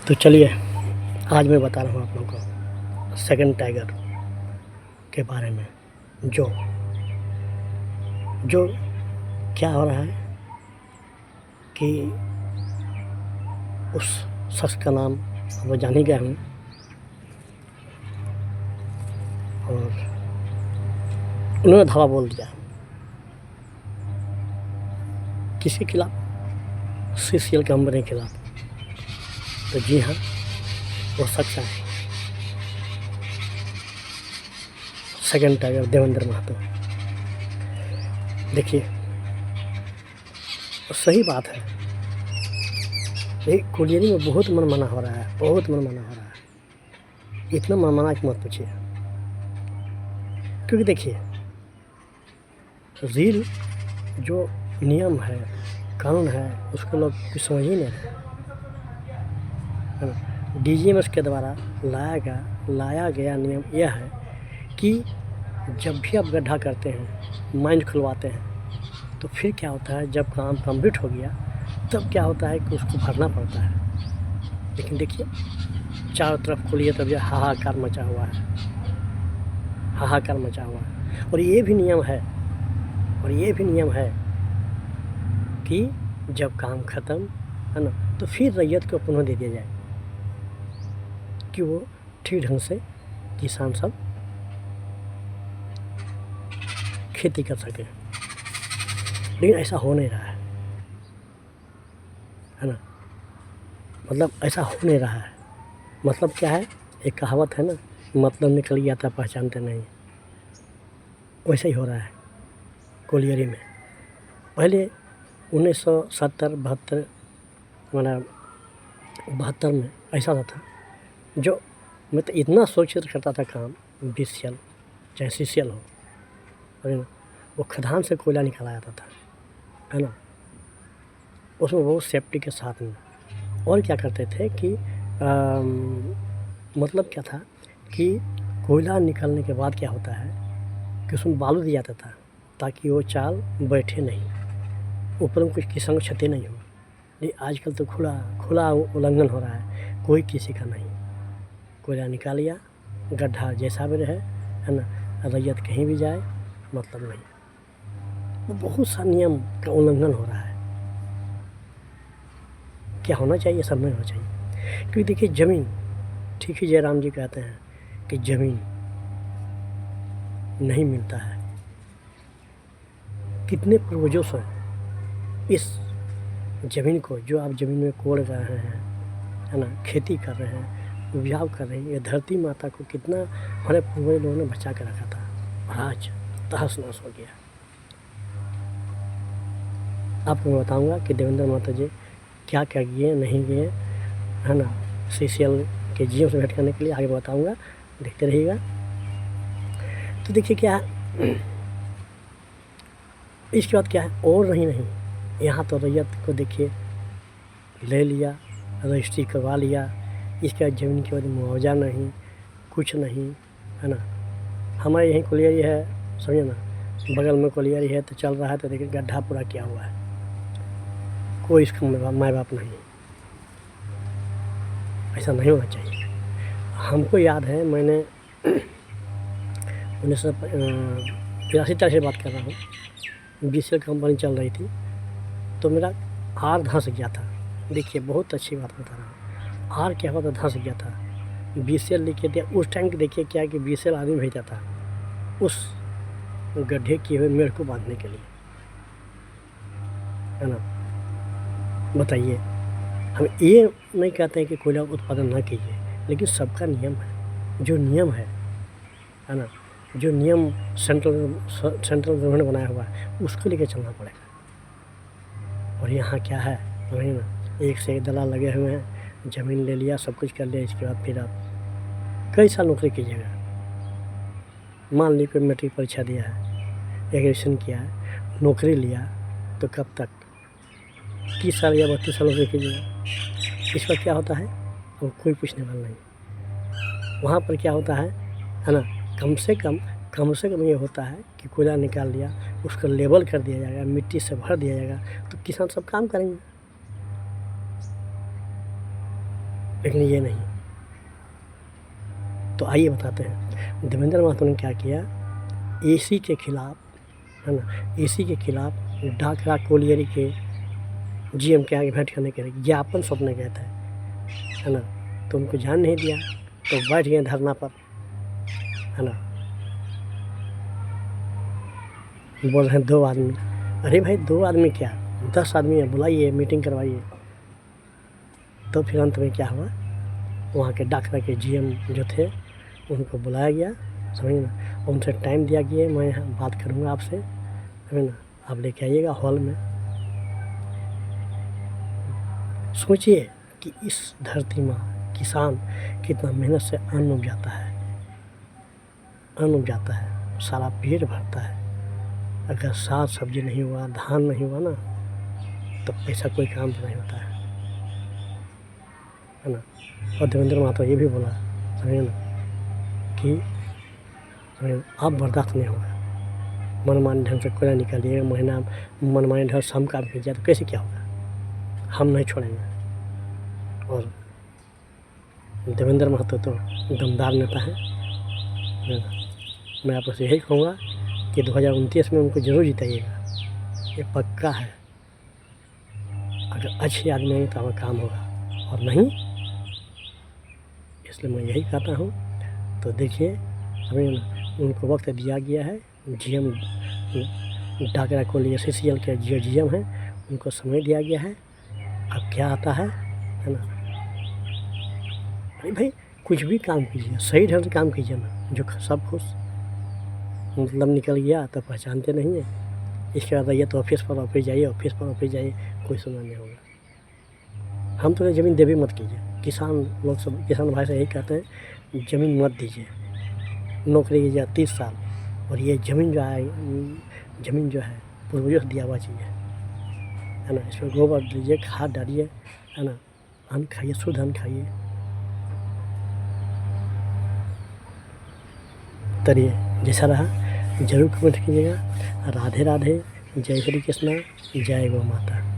तो चलिए आज मैं बता रहा हूँ आप लोगों को सेकंड टाइगर के बारे में। जो जो क्या हो रहा है कि उस शख्स का नाम वो जान ही गए हूँ और उन्होंने धावा बोल दिया किसके खिलाफ, सीसीएल कंपनी के खिलाफ। तो जी हाँ, वो शख्स है सेकंड टाइगर देवेंद्र महतो। देखिए सही बात है, ये कोलियरी में बहुत मनमाना हो रहा है, बहुत मनमाना हो रहा है। इतना मनमाना कि मत पूछिए, क्योंकि देखिए रील जो नियम है, कानून है, उसको लोग कुछ समझ ही नहीं रहे हैं। डीजीएमएस के द्वारा लाया गया नियम यह है कि जब भी आप गड्ढा करते हैं, माइंड खुलवाते हैं, तो फिर क्या होता है, जब काम कंप्लीट हो गया तब क्या होता है कि उसको भरना पड़ता है। लेकिन देखिए चारों तरफ खोलिए तब यह हाहाकार मचा हुआ है, हाहाकार मचा हुआ है। और ये भी नियम है कि जब काम ख़त्म है ना, तो फिर रैयत को पुनः दे दिया जाए कि वो ठीक ढंग से किसान सब खेती कर सके। लेकिन ऐसा हो नहीं रहा है ना, मतलब ऐसा हो नहीं रहा है। मतलब क्या है, एक कहावत है ना, मतलब निकल गया था पहचानते नहीं। वैसा ही हो रहा है कोलियरी में। पहले 1970-72 मतलब 72 में ऐसा था जो मैं तो इतना सुरक्षित करता था काम, बीसीएल चाहे सीसीएल हो, और वो खदान से कोयला निकाला जाता था, है ना। उसमें बहुत सेफ्टी के साथ में। और क्या करते थे कि मतलब क्या था कि कोयला निकलने के बाद क्या होता है कि उसमें बालू दिया जाता था ताकि वो चाल बैठे नहीं, ऊपर में कुछ किसान को क्षति नहीं हो। लेकिन आजकल तो खुला उल्लंघन हो रहा है, कोई किसी का नहीं। कोयला निकाल लिया, गड्ढा जैसा भी रहे, है ना, रैयत कहीं भी जाए मतलब नहीं। वो बहुत सा नियम का उल्लंघन हो रहा है। क्या होना चाहिए, सब नहीं होना चाहिए। क्योंकि देखिए ज़मीन, ठीक ही जयराम जी कहते हैं कि ज़मीन नहीं मिलता है। कितने पूर्वजों से इस ज़मीन को, जो आप ज़मीन में कोड़ रहे हैं, है ना, खेती कर रहे हैं, उपजाऊ कर रहे हैं, ये धरती माता को कितना हमारे पूर्वज लोगों ने बचा के रखा था, और आज तहस नहस हो गया। आपको मैं बताऊंगा कि देवेंद्र महतो जी क्या क्या किए, नहीं किए, है ना। सीसीएल के जीएम से भेंट करने के लिए आगे बताऊंगा, देखते रहिएगा। तो देखिए क्या है, इसके बाद क्या है, और नहीं, यहाँ तो रैयत को देखिए ले लिया, रजिस्ट्री करवा लिया, इसके बाद ज़मीन के बाद मुआवजा नहीं, कुछ नहीं, है ना। हमारे यहीं कोलियरी है, समझे ना, बगल में कोलियरी है, तो चल रहा है, तो देखिए गड्ढा पूरा किया हुआ है, कोई इसका माँ बाप नहीं। ऐसा नहीं होना चाहिए। हमको याद है, मैंने 1983 से बात कर रहा हूँ, बीसीएल कंपनी चल रही थी, तो मेरा आर धंस गया था। देखिए बहुत अच्छी बात बता रहा हूँ, आर क्या हुआ था, धंस गया था। बीसीएल लिखे थे उस टाइम के, देखिए क्या कि बीसीएल आदमी भेजा था उस गड्ढे किए हुए मेढ़ को बांधने के लिए, है ना। बताइए, हम ये नहीं कहते हैं कि कोयला उत्पादन ना कीजिए, लेकिन सबका नियम है, जो नियम है ना, जो नियम सेंट्रल गवर्नमेंट बनाया हुआ है, उसको लेके चलना पड़ेगा। और यहाँ क्या है, वही ना, एक से एक दलाल लगे हुए हैं, ज़मीन ले लिया, सब कुछ कर लिया, इसके बाद फिर आप कई साल नौकरी कीजिएगा। मान ली कोई मैट्रिक परीक्षा दिया है, ग्रेजुएशन किया है, नौकरी लिया, तो कब तक 30 साल या 32 साल नौकरी कीजिएगा। इस पर क्या होता है, और कोई पूछने वाला नहीं। वहाँ पर क्या होता है ना, कम से कम ये होता है कि कोयला निकाल लिया, उसका लेबल कर दिया जाएगा, मिट्टी से भर दिया जाएगा, तो किसान सब काम करेंगे। लेकिन ये नहीं। तो आइए बताते हैं देवेंद्र महतो ने क्या किया। एसी के खिलाफ, है ना, एसी के खिलाफ डाकरा कोलियरी के जीएम के आगे भेंट करने के लिए ज्ञापन सौंपने गए थे, है ना। तो उनको जान नहीं दिया, तो बैठ गए धरना पर, है ना। बोल रहे हैं 2 आदमी। अरे भाई 2 आदमी क्या, 10 आदमी है, बुलाइए, मीटिंग करवाइए। तो फिर अंत में क्या हुआ, वहाँ के डाकरा के जीएम जो थे उनको बुलाया गया, समझिए ना। उनसे टाइम दिया गया, मैं यहाँ बात करूँगा आपसे, है ना, आप लेके आइएगा हॉल में। सोचिए कि इस धरती माँ किसान कितना मेहनत से अन्न उपजाता है, सारा पेट भरता है। अगर साग सब्जी नहीं हुआ, धान नहीं हुआ ना, तो पैसा कोई काम तो नहीं होता है ना। और देवेंद्र महतो ये भी बोला, समझिए ना, कि आप बर्दाश्त नहीं होगा, मनमानी ढंग से कोयला निकालिएगा, महीना मनमानी ढंग से हम काम कीजिए तो कैसे क्या होगा, हम नहीं छोड़ेंगे। और देवेंद्र महतो तो दमदार नेता है ना। मैं आपसे यही कहूँगा कि 2029 में उनको ज़रूर जिताइएगा, ये पक्का है। अगर अच्छे आदमी आएंगे तो हमारा काम होगा, और नहीं, इसलिए मैं यही कहता हूँ। तो देखिए, समझिए ना, उनको वक्त दिया गया है। जीएम डाकरा कोलियर सीसीएल के जो जीएम हैं उनको समय दिया गया है। अब क्या आता है ना। अरे भाई कुछ भी काम कीजिए, सही ढंग से काम कीजिए ना, जो सब खुश। मतलब निकल गया तो पहचानते नहीं है, इसके बाद ये तो ऑफिस पर ऑफिस जाइए, कोई सुनना नहीं होगा। हम तो ज़मीन देवी मत कीजिए, किसान लोग सब, किसान भाई से यही कहते हैं, ज़मीन मत दीजिए, नौकरी कीजिए 30 साल, और ये ज़मीन जो है पूर्वजों से दिया हुआ चाहिए, है ना। इसमें गोबर दीजिए, खाद डालिए, है ना, अन्न खाइए, शुद्ध अन्न खाइए। तरिए जैसा रहा ज़रूर कमेंट कीजिएगा। राधे राधे, जय श्री कृष्णा, जय गौ माता।